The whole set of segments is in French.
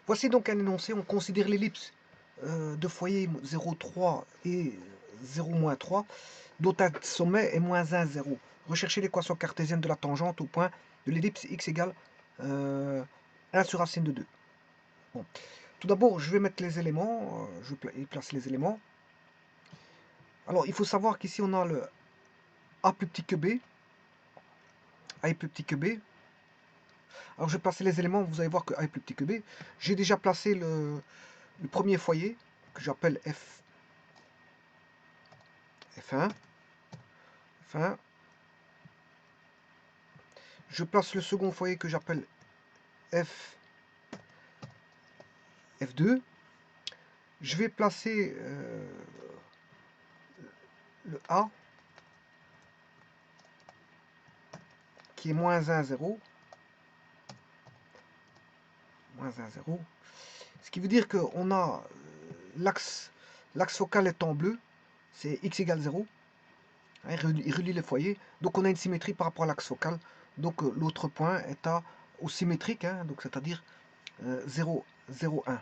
Voici donc un énoncé, on considère l'ellipse de foyer 0,3 et 0,-3, dont un sommet est -1, 0. Recherchez l'équation cartésienne de la tangente au point de l'ellipse x égale 1 sur racine de 2. Bon. Tout d'abord, je vais mettre les éléments, je place les éléments. Alors, il faut savoir qu'ici, on a le a plus petit que b, a est plus petit que b. Alors, je vais placer les éléments, vous allez voir que a est plus petit que b. J'ai déjà placé le premier foyer, que j'appelle F1. F1. Je place le second foyer que j'appelle F2. Je vais placer le A, qui est -1, 0. -1, 0. Ce qui veut dire qu'on a l'axe focal est en bleu, c'est x égale 0. Il relie les foyers. Donc on a une symétrie par rapport à l'axe focal. Donc l'autre point est au symétrique, donc c'est-à-dire 0, 0, 1.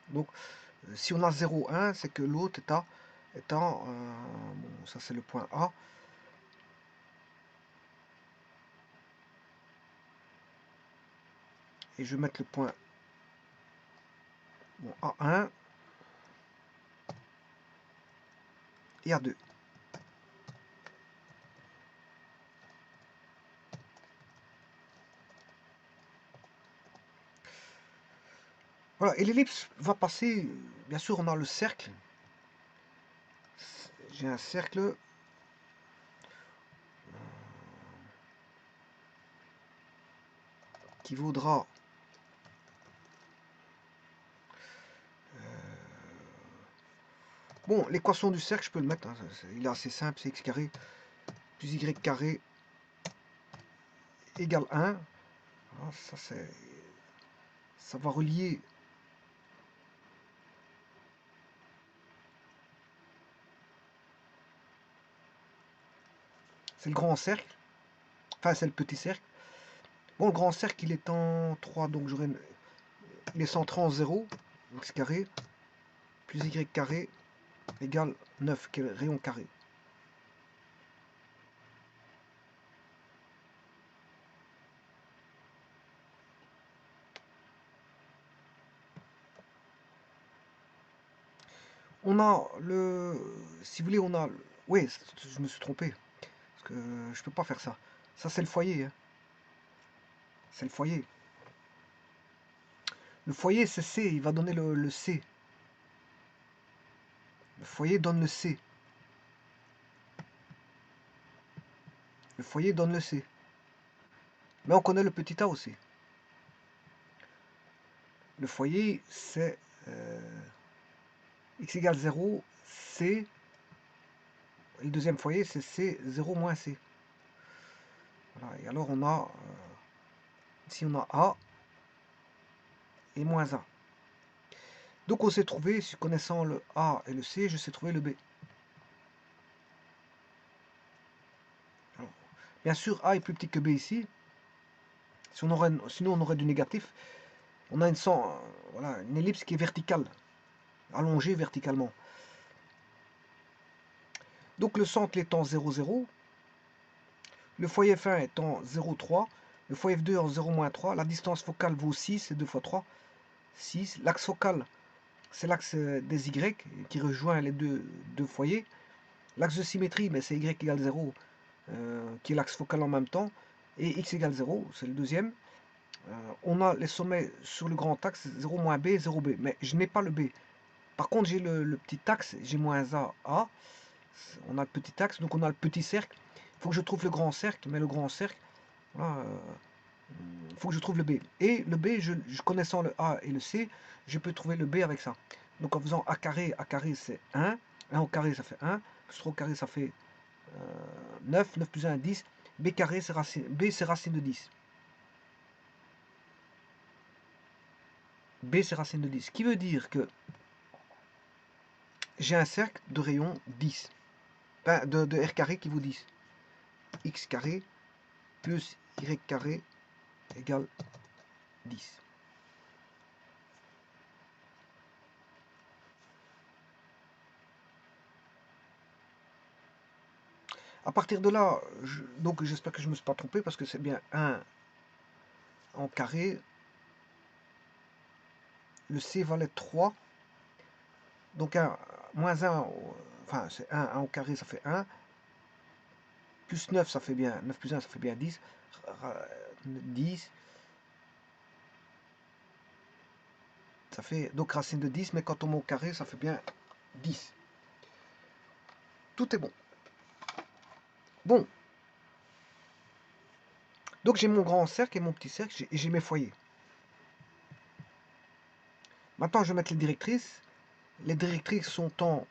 Donc si on a 0, 1, c'est que l'autre est en bon, ça c'est le point A. Et je vais mettre le point bon, A1 et A2. Voilà, et l'ellipse va passer, bien sûr on a le cercle. J'ai un cercle qui vaudra bon, l'équation du cercle, je peux le mettre, il est assez simple, c'est x carré plus y carré égale 1. Voilà, ça va relier c'est le grand cercle, enfin c'est le petit cercle. Bon, le grand cercle il est en 3, donc il est centré en 0, x carré plus y carré égale 9, qui est le rayon carré. On a si vous voulez, on a, oui, je me suis trompé, parce que je peux pas faire ça. Ça c'est le foyer, c'est le foyer. Le foyer c'est C, il va donner le C. Le foyer donne le C. Le foyer donne le C. Mais on connaît le petit a aussi. Le foyer c'est x égale 0, C. Et le deuxième foyer c'est C, 0 moins C. Voilà, et alors on a, ici on a A et moins A. Donc on s'est trouvé, connaissant le A et le C, je sais trouver le B. Alors, bien sûr, A est plus petit que B ici. Si sinon on aurait du négatif. On a voilà, une ellipse qui est verticale, allongée verticalement. Donc le centre étant 0, 0, le foyer F1 étant 0, 3, le foyer F2 en 0, 3, la distance focale vaut 6, c'est 2 fois 3, 6. L'axe focal, c'est l'axe des Y qui rejoint les deux foyers. L'axe de symétrie, ben, c'est Y égale 0, qui est l'axe focal en même temps, et X égale 0, c'est le deuxième. On a les sommets sur le grand axe 0 moins B, 0B, mais je n'ai pas le B. Par contre, j'ai le petit axe, j'ai moins A. On a le petit axe, donc on a le petit cercle. Il faut que je trouve le grand cercle, mais le grand cercle, voilà, il faut que je trouve le B. Et le B, connaissant le A et le C, je peux trouver le B avec ça. Donc en faisant A carré c'est 1. 1 au carré, ça fait 1. Plus 3 au carré, ça fait 9. 9 plus 1, 10. B carré, c'est racine, B, c'est racine de 10. B, c'est racine de 10. Ce qui veut dire que j'ai un cercle de rayon 10. Enfin, de R carré qui vaut 10. X carré plus Y carré égale 10. À partir de là, donc j'espère que je ne me suis pas trompé parce que c'est bien 1 en carré. Le C valait 3. Donc 1, moins 1, enfin c'est 1 au carré, ça fait 1. Plus 9, ça fait bien, 9 plus 1, ça fait bien 10. 10. Ça fait donc racine de 10, mais quand on met au carré, ça fait bien 10. Tout est bon. Bon. Donc j'ai mon grand cercle et mon petit cercle, et j'ai mes foyers. Maintenant, je vais mettre les directrices. Les directrices sont en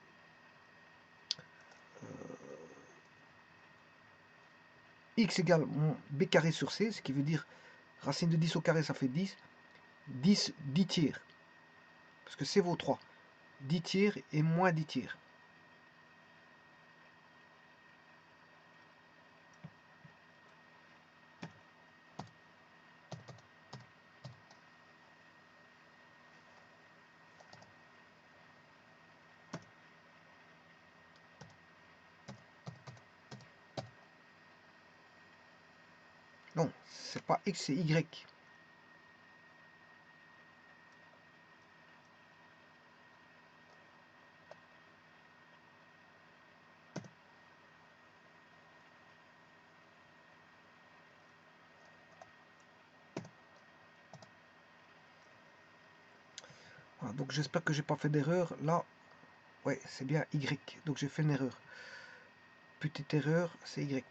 x égale b carré sur c, ce qui veut dire racine de 10 au carré, ça fait 10. 10 tiers. Parce que c'est vaut 3. 10 tiers et moins 10 tiers. Non, c'est pas x, c'est y. Voilà, donc j'espère que j'ai pas fait d'erreur. Là, ouais, c'est bien y. Donc j'ai fait une erreur. Petite erreur, c'est y.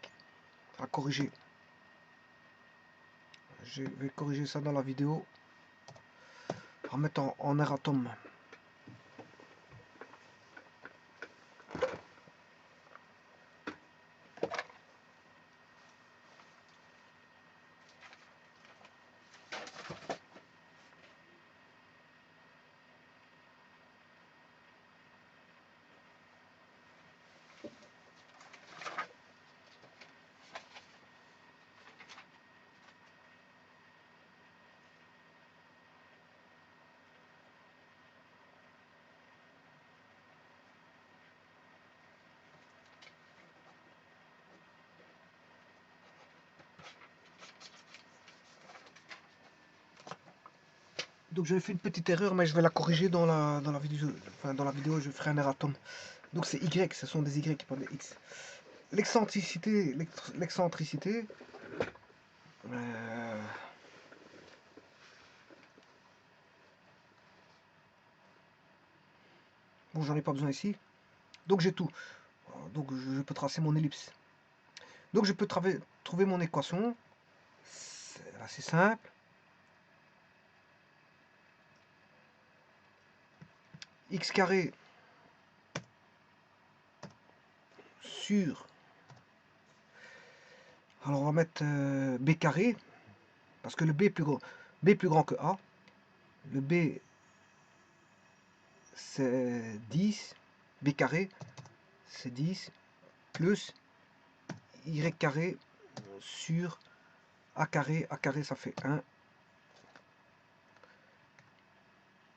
À corriger. Je vais corriger ça dans la vidéo. En mettant en erratum. Donc j'avais fait une petite erreur, mais je vais la corriger dans la vidéo. Enfin, dans la vidéo, je ferai un erratum. Donc c'est Y, ce sont des Y qui prennent des X. L'excentricité, l'excentricité. Bon, j'en ai pas besoin ici. Donc j'ai tout. Donc je peux tracer mon ellipse. Donc je peux trouver mon équation. C'est assez simple. X carré sur... Alors on va mettre B carré. Parce que le B est plus grand que A. Le B c'est 10. B carré c'est 10. Plus Y carré sur A carré. A carré ça fait 1.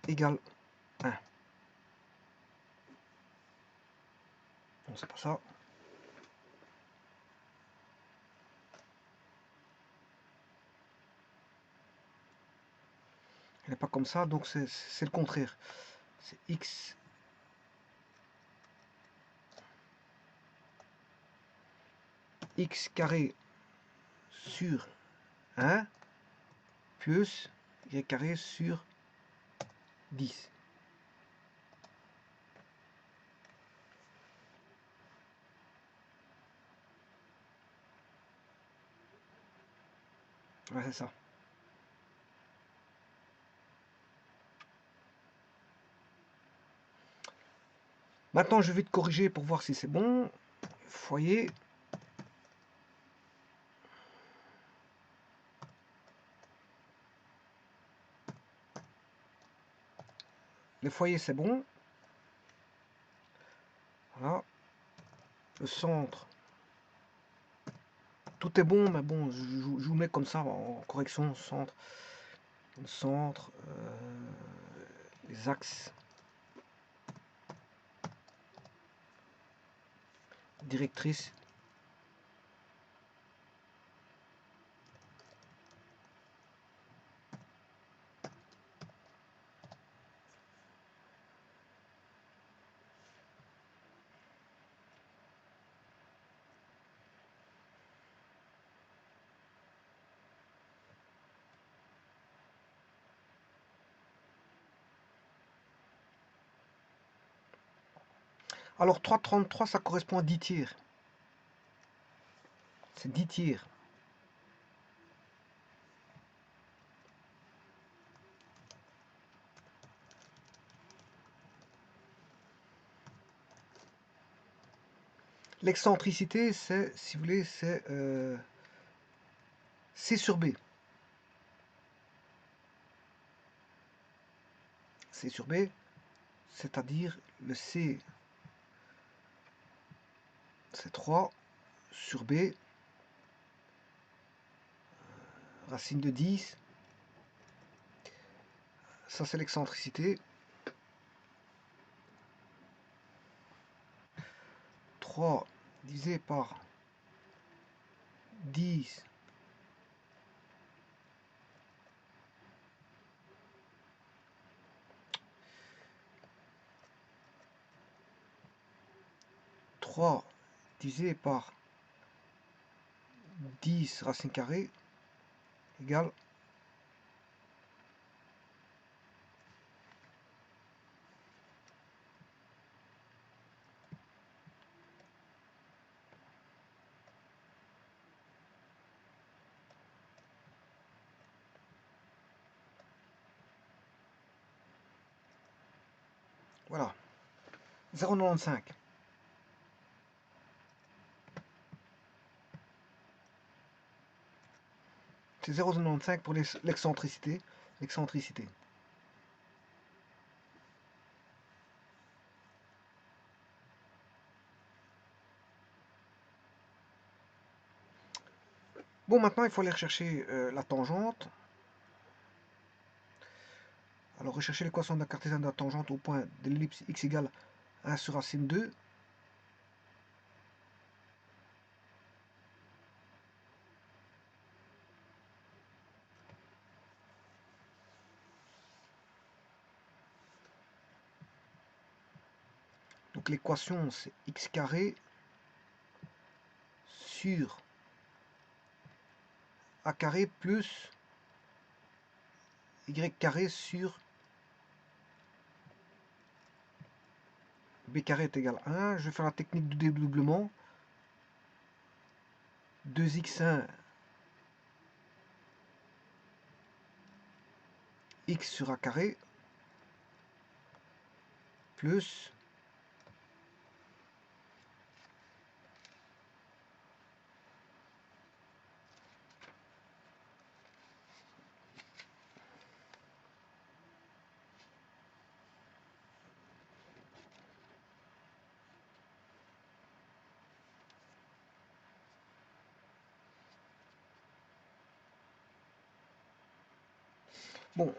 Égale 1. Non, c'est pas ça. Elle n'est pas comme ça, donc c'est le contraire. C'est X carré sur 1 plus Y carré sur 10. Ouais, c'est ça. Maintenant, je vais te corriger pour voir si c'est bon. Foyer. Le foyer, c'est bon. Voilà. Le centre. Tout est bon, mais bon, je vous mets comme ça en correction. Centre. Le centre. Les axes. Directrice. Alors 3,33 ça correspond à 10 tiers. C'est 10 tiers. L'excentricité, c'est, si vous voulez, c'est C sur B. C sur B, c'est-à-dire le C, c'est 3 sur B, racine de 10. Ça, c'est l'excentricité. 3 divisé par 10 3 divisé par 10 racine carrée égale voilà 0,95. C'est 0,95 pour l'excentricité. L'excentricité. Bon, maintenant il faut aller rechercher la tangente. Alors rechercher l'équation de la cartésienne de la tangente au point de l'ellipse x égale 1 sur racine 2. Donc l'équation c'est x carré sur a carré plus y carré sur b carré est égal à 1. Je vais faire la technique du dédoublement. 2x1 x sur a carré plus bon,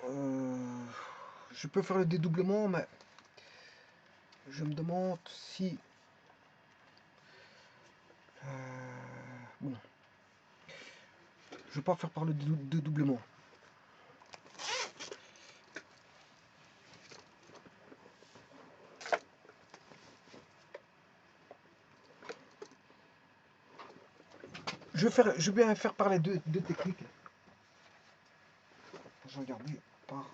je peux faire le dédoublement, mais je me demande si bon, je vais pas faire par le dédoublement. Je vais bien faire par les deux techniques. Je vais regarder par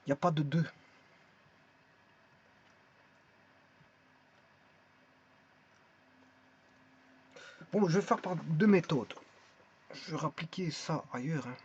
il n'y a pas de 2. Bon, je vais faire par deux méthodes. Je vais appliquer ça ailleurs. Hein.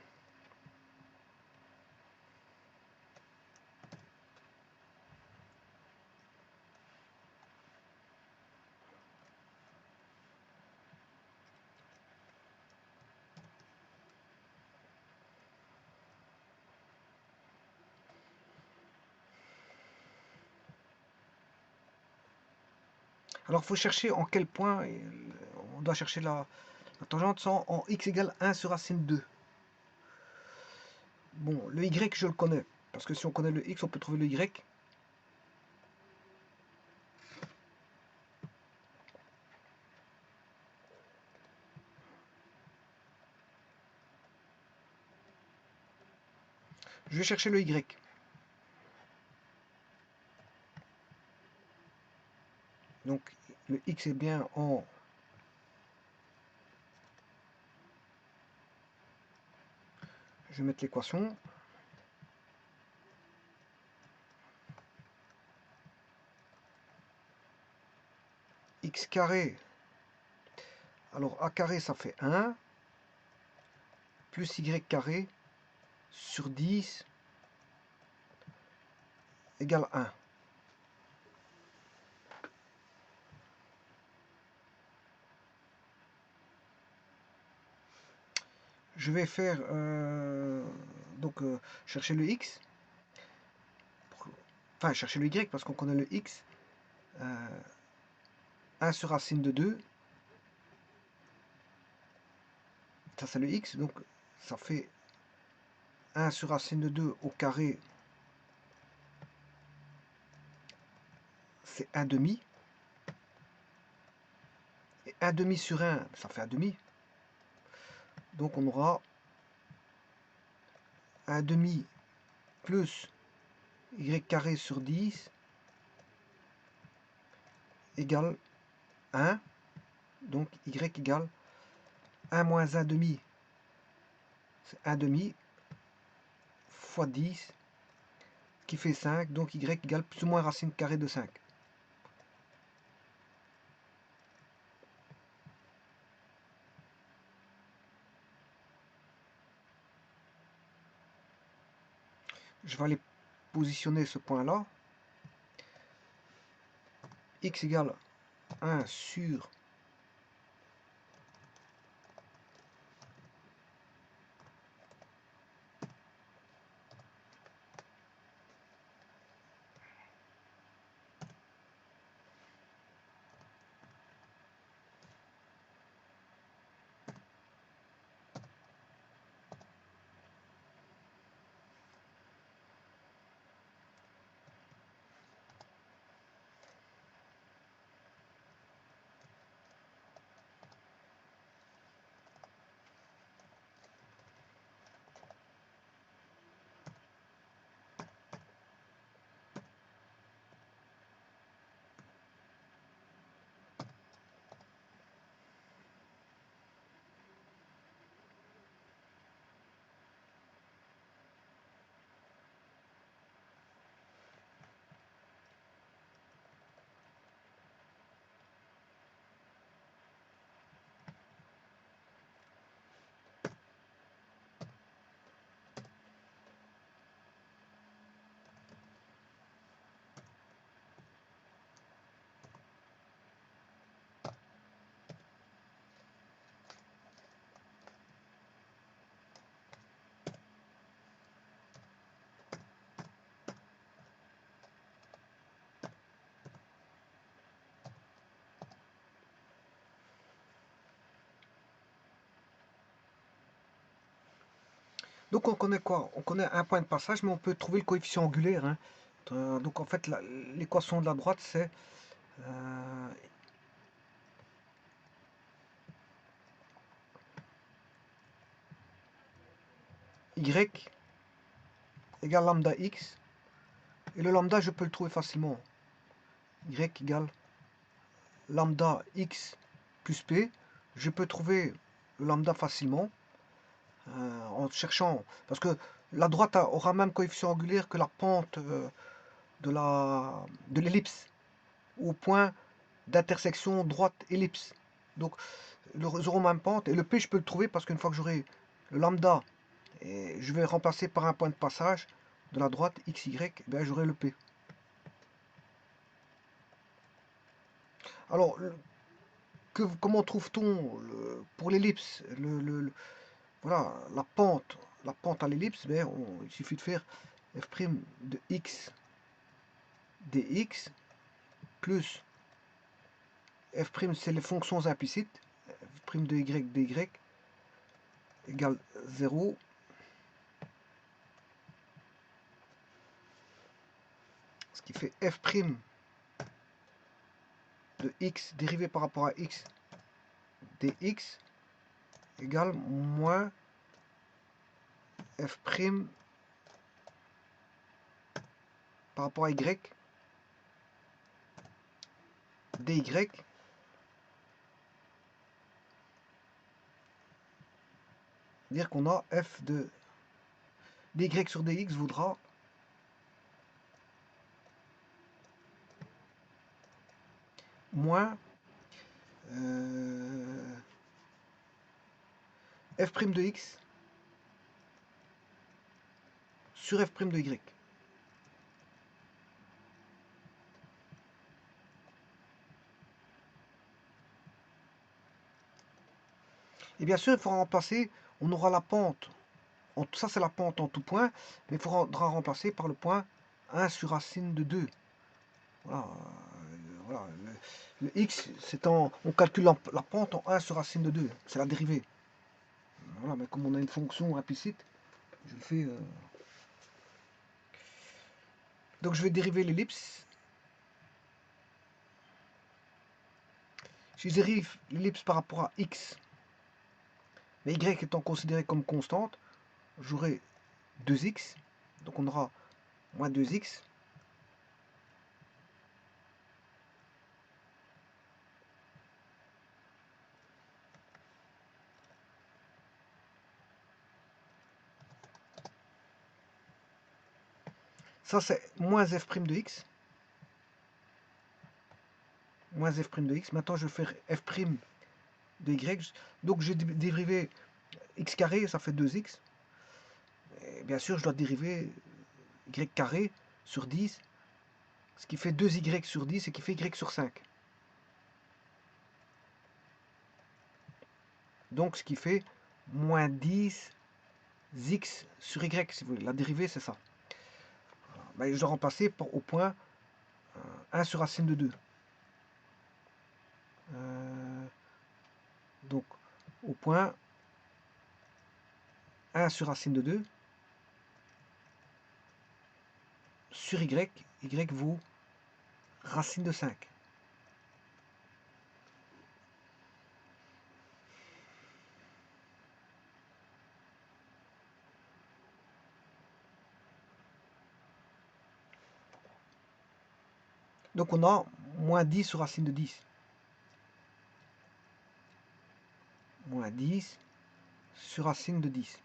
Alors, il faut chercher en quel point on doit chercher la tangente sans en x égale 1 sur racine 2. Bon, le y, je le connais. Parce que si on connaît le x, on peut trouver le y. Je vais chercher le y. Donc le x est bien en je vais mettre l'équation. X carré, alors a carré ça fait 1, plus y carré sur 10 égale 1. Je vais faire chercher le x, enfin chercher le y parce qu'on connaît le x, 1 sur racine de 2, ça c'est le x, donc ça fait 1 sur racine de 2 au carré, c'est 1 demi, et 1 demi sur 1, ça fait 1 demi, donc on aura 1 demi plus y carré sur 10 égale 1, donc y égale 1 moins 1 demi, c'est 1 demi, fois 10, qui fait 5, donc y égale plus ou moins racine carrée de 5. Je vais aller positionner ce point-là. X égale 1 sur donc on connaît quoi? On connaît un point de passage, mais on peut trouver le coefficient angulaire. Hein. Donc en fait, l'équation de la droite, c'est y égale lambda x. Et le lambda, je peux le trouver facilement. Y égale lambda x plus p. Je peux trouver le lambda facilement en cherchant. Parce que la droite aura même coefficient angulaire que la pente de l'ellipse, au point d'intersection droite-ellipse. Donc, ils auront même pente. Et le P, je peux le trouver parce qu'une fois que j'aurai le lambda, et je vais remplacer par un point de passage de la droite, XY, et bien j'aurai le P. Alors, comment trouve-t-on pour l'ellipse voilà, la pente à l'ellipse, il suffit de faire f' de x dx plus f', c'est les fonctions implicites, f' de y dy égale 0. Ce qui fait f' de x dérivé par rapport à x dx égale moins f' par rapport à Y, dy, dire qu'on a f de dy sur dx vaudra moins f' de x sur f' de y. Et bien sûr, il faudra remplacer, on aura la pente, ça c'est la pente en tout point, mais il faudra remplacer par le point 1 sur racine de 2. Voilà, voilà. Le x, on calcule la pente en 1 sur racine de 2, c'est la dérivée. Voilà, mais comme on a une fonction implicite, je le fais. Donc je vais dériver l'ellipse. Si je dérive l'ellipse par rapport à x, mais y étant considéré comme constante, j'aurai 2x, donc on aura moins 2x. Ça c'est moins f' de x. Moins f' de x. Maintenant je vais faire f' de y. Donc j'ai dérivé x carré, ça fait 2x. Et bien sûr je dois dériver y carré sur 10, ce qui fait 2y sur 10 et qui fait y sur 5. Donc ce qui fait moins 10 x sur y, si vous voulez. La dérivée c'est ça. Ben, je dois remplacer au point 1 sur racine de 2. Donc au point 1 sur racine de 2 sur y, y vaut racine de 5. Donc on a moins 10 sur racine de 10. Moins 10 sur racine de 10.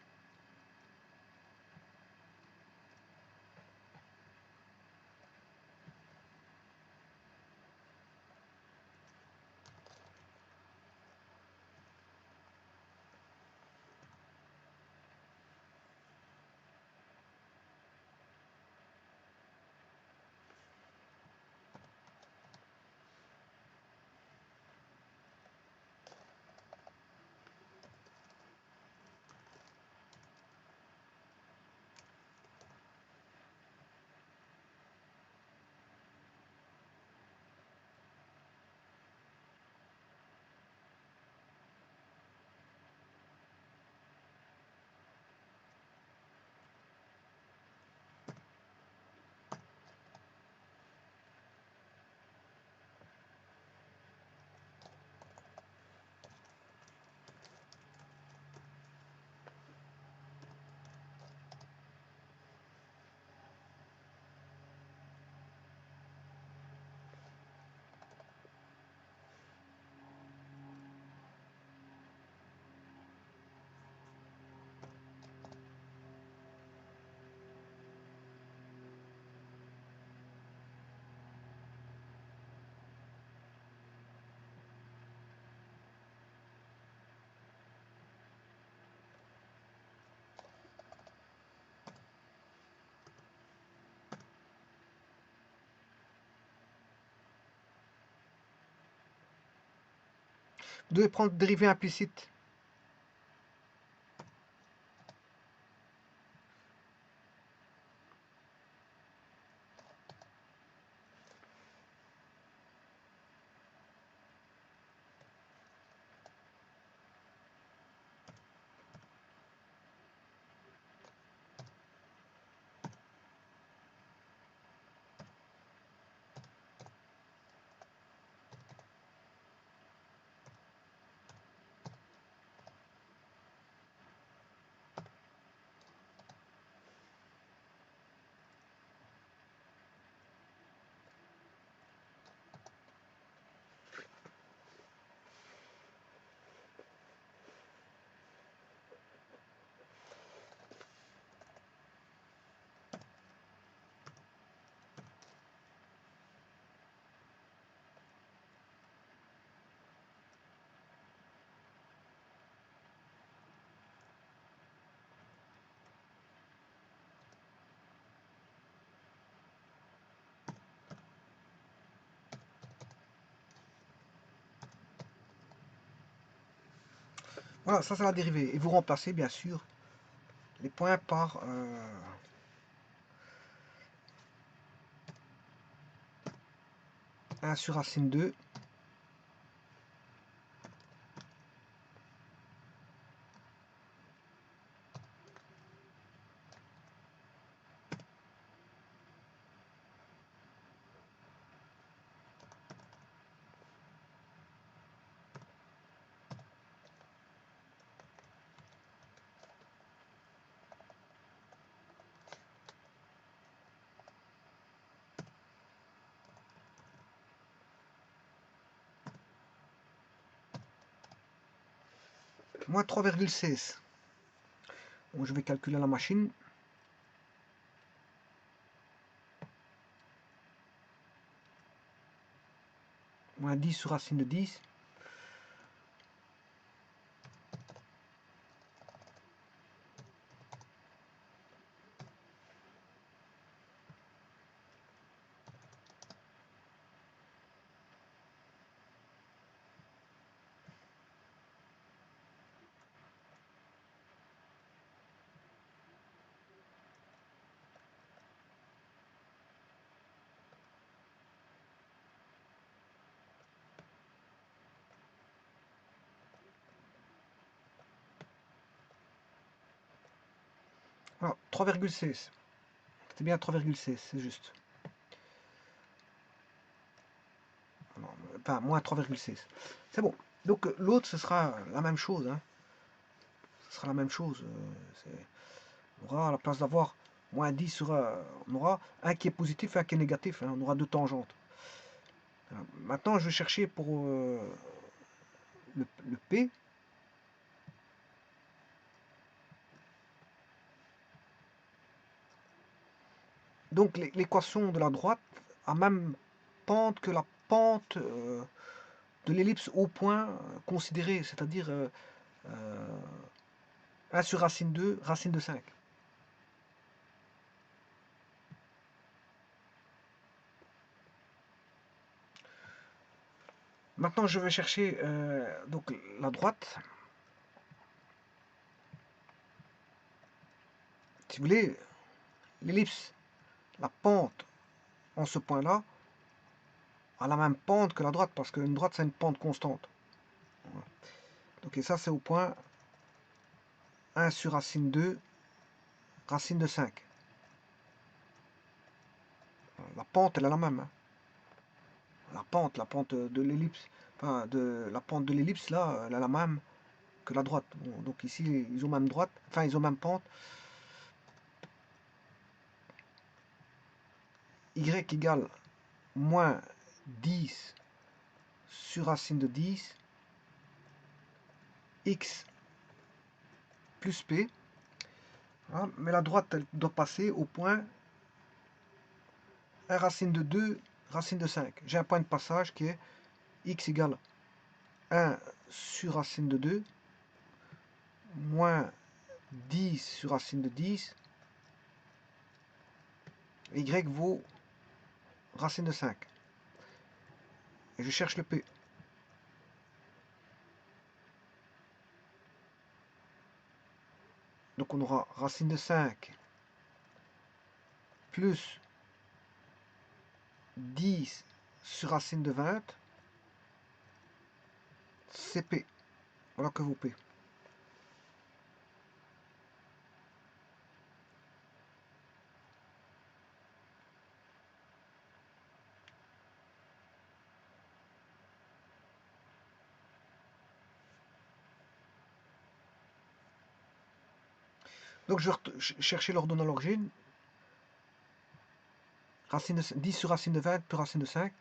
Vous devez prendre dérivée implicite. Voilà, ça c'est la dérivée. Et vous remplacez bien sûr les points par 1 sur racine 2 moins 3,16. Bon, je vais calculer la machine. Moins 10 sur racine de 10. Voilà, 3,16. C'était bien 3,16, c'est juste. Enfin, moins 3,16. C'est bon. Donc l'autre, ce sera la même chose. Hein. Ce sera la même chose. On aura, à la place d'avoir moins 10 sur... on aura un qui est positif et un qui est négatif. Hein. On aura deux tangentes. Voilà. Maintenant, je vais chercher pour le P. Donc l'équation de la droite a même pente que la pente de l'ellipse au point considéré, c'est-à-dire 1 sur racine 2, racine de 5. Maintenant, je vais chercher donc la droite. Si vous voulez, l'ellipse, la pente en ce point-là, a la même pente que la droite, parce qu'une droite, c'est une pente constante. Voilà. Donc, et ça, c'est au point 1 sur racine 2, racine de 5. La pente, elle est la même. Hein. La pente de l'ellipse, enfin, la pente de l'ellipse, là, elle est la même que la droite. Bon, donc ici, ils ont même droite, enfin, ils ont même pente. Y égale moins 10 sur racine de 10, x plus p. Voilà. Mais la droite, elle doit passer au point 1 racine de 2, racine de 5. J'ai un point de passage qui est x égale 1 sur racine de 2, moins 10 sur racine de 10, y vaut racine de 5. Et je cherche le p. Donc on aura racine de 5 plus 10 sur racine de 20, c'est p. Voilà que vaut p. Donc je vais chercher l'ordonnée à l'origine. Racine de 10 sur racine de 20 plus racine de 5.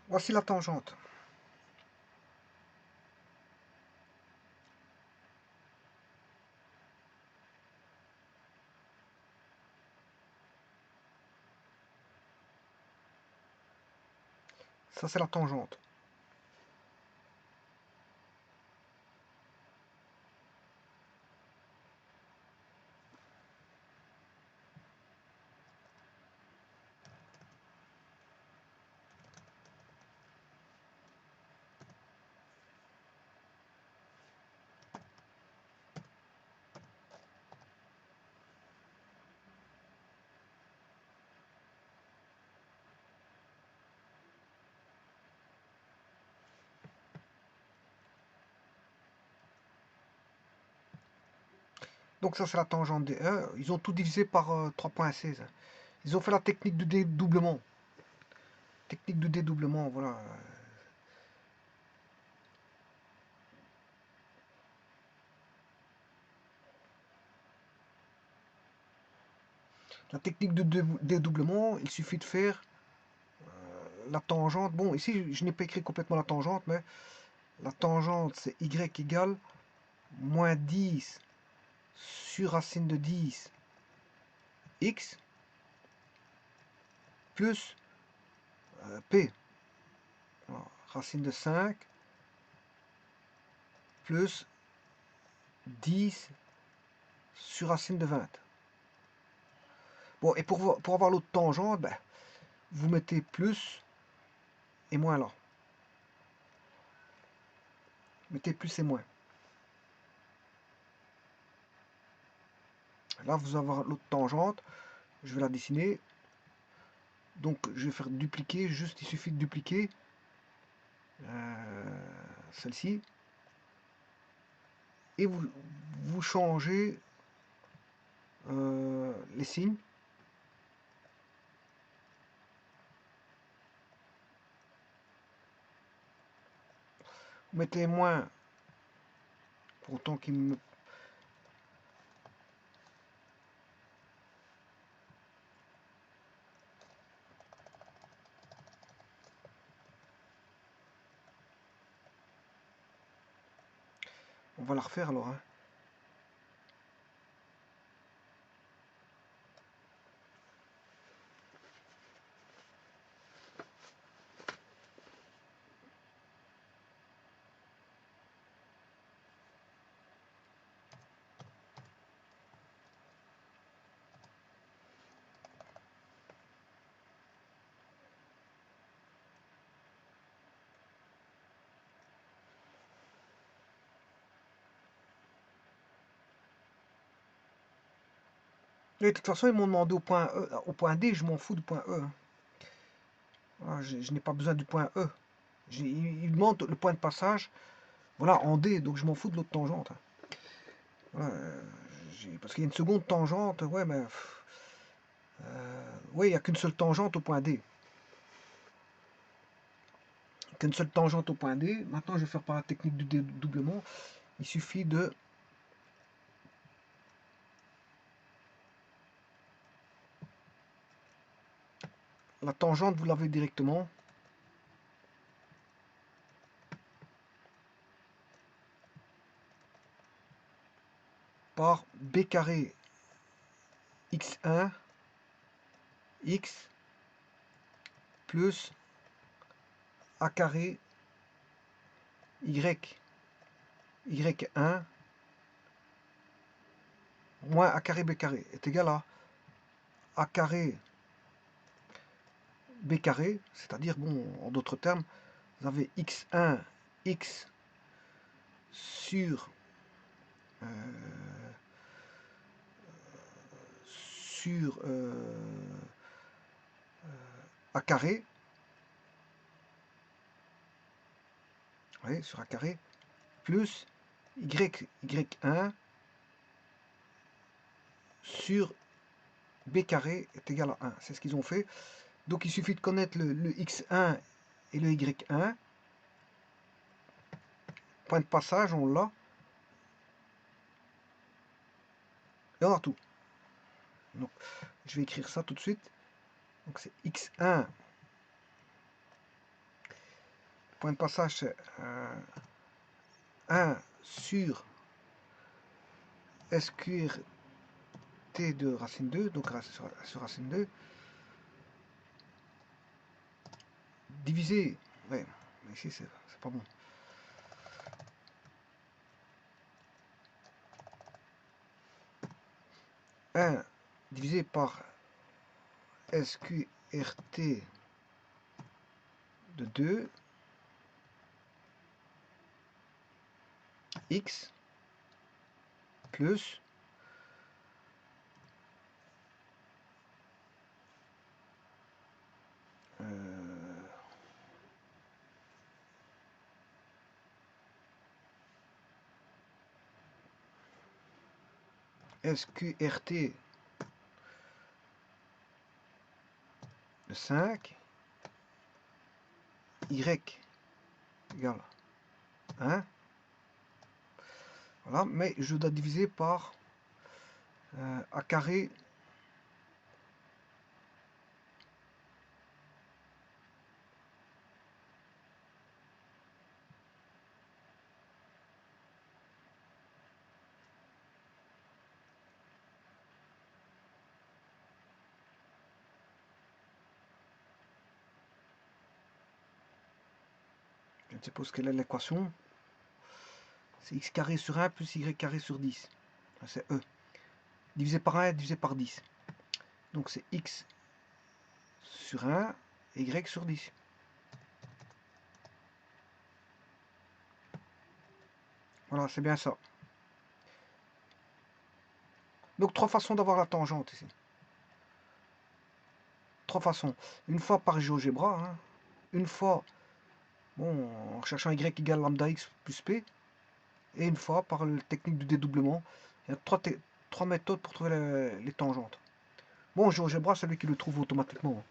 Voici la tangente. Ça, c'est la tangente. Donc ça, c'est la tangente des E. Ils ont tout divisé par 3,16. Ils ont fait la technique de dédoublement. Technique de dédoublement, voilà. La technique de dédoublement, il suffit de faire la tangente. Bon, ici, je n'ai pas écrit complètement la tangente, mais la tangente, c'est y égale moins 10 sur racine de 10 x plus p. Alors, racine de 5 plus 10 sur racine de 20. Bon, et pour avoir l'autre tangente, ben, vous mettez plus et moins là. Mettez plus et moins. Là, vous allez avoir l'autre tangente. Je vais la dessiner. Donc, je vais faire dupliquer. Juste, il suffit de dupliquer celle-ci. Et vous changez les signes. Vous mettez moins pour autant qu'il me... On va la refaire alors. Hein. Et de toute façon, ils m'ont demandé au point E, au point D, je m'en fous du point E. Hein. Voilà, je n'ai pas besoin du point E. Ils demandent le point de passage, voilà, en D, donc je m'en fous de l'autre tangente. Hein. Voilà, parce qu'il y a une seconde tangente, ouais, mais... ouais, il n'y a qu'une seule tangente au point D. Qu'une seule tangente au point D. Maintenant, je vais faire par la technique du dédoublement. Il suffit de... La tangente, vous l'avez directement. Par b carré x1 x plus a carré y1 moins a carré b carré est égal à a carré b carré, c'est-à-dire, bon, en d'autres termes, vous avez x1 x sur sur a carré, oui, sur a carré, plus y1 sur b carré est égal à 1. C'est ce qu'ils ont fait. Donc il suffit de connaître le x1 et le y1. Point de passage, on l'a. Et on a tout. Donc je vais écrire ça tout de suite. Donc c'est x1 Point de passage, c'est 1 sur SQRT de racine 2, donc sur racine 2, divisé, ouais, mais ici c'est pas bon. Un divisé par SQRT de 2 x plus SQRT de 5 y égale 1. Voilà, mais je dois diviser par a carré je ne sais pas ce qu'elle est l'équation. C'est x carré sur 1 plus y carré sur 10. C'est E. Divisé par 1 divisé par 10. Donc c'est x sur 1 et y sur 10. Voilà, c'est bien ça. Donc 3 façons d'avoir la tangente ici. 3 façons. Une fois par GeoGebra, hein. Une fois bon, en cherchant y égale lambda x plus p, et une fois par la technique du dédoublement. Il y a trois méthodes pour trouver les tangentes. Bon, GeoGebra, c'est lui qui le trouve automatiquement.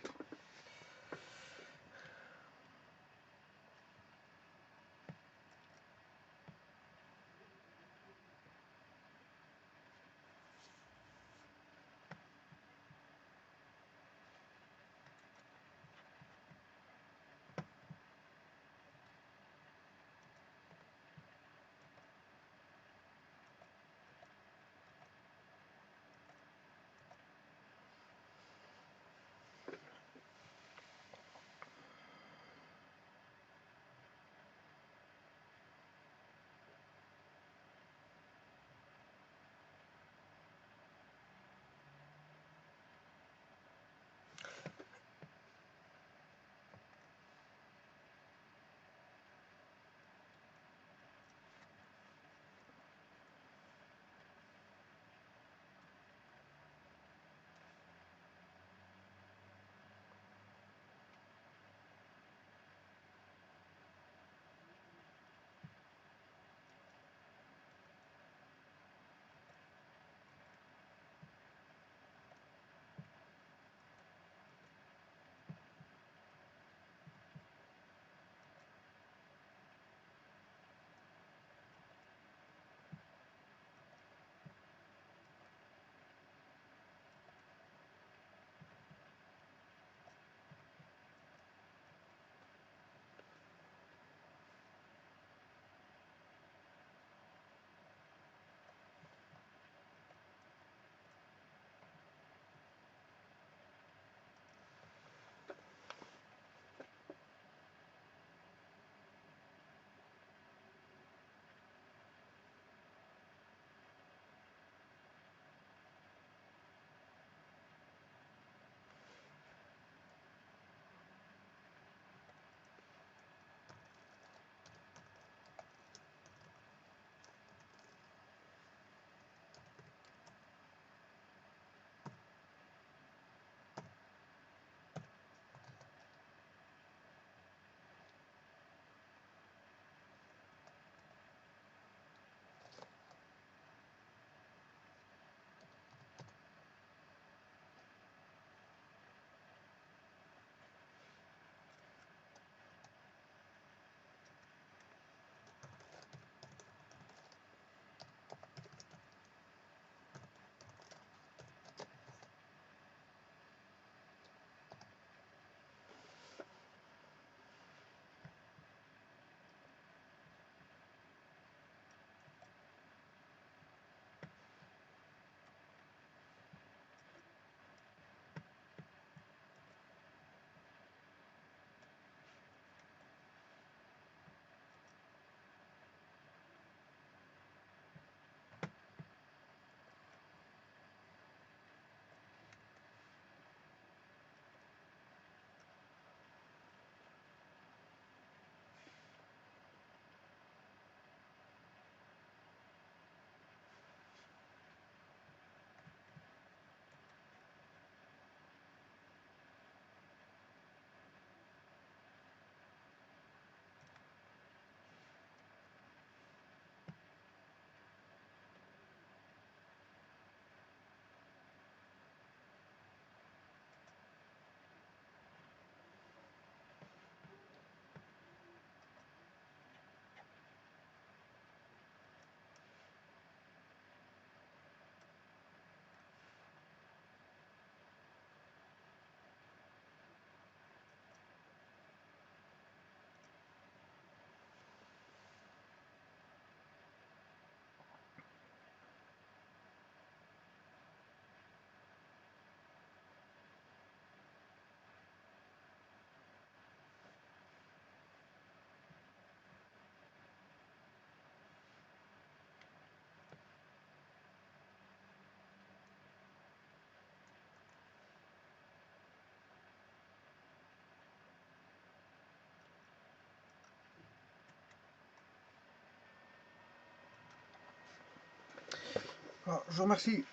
Alors, je vous remercie.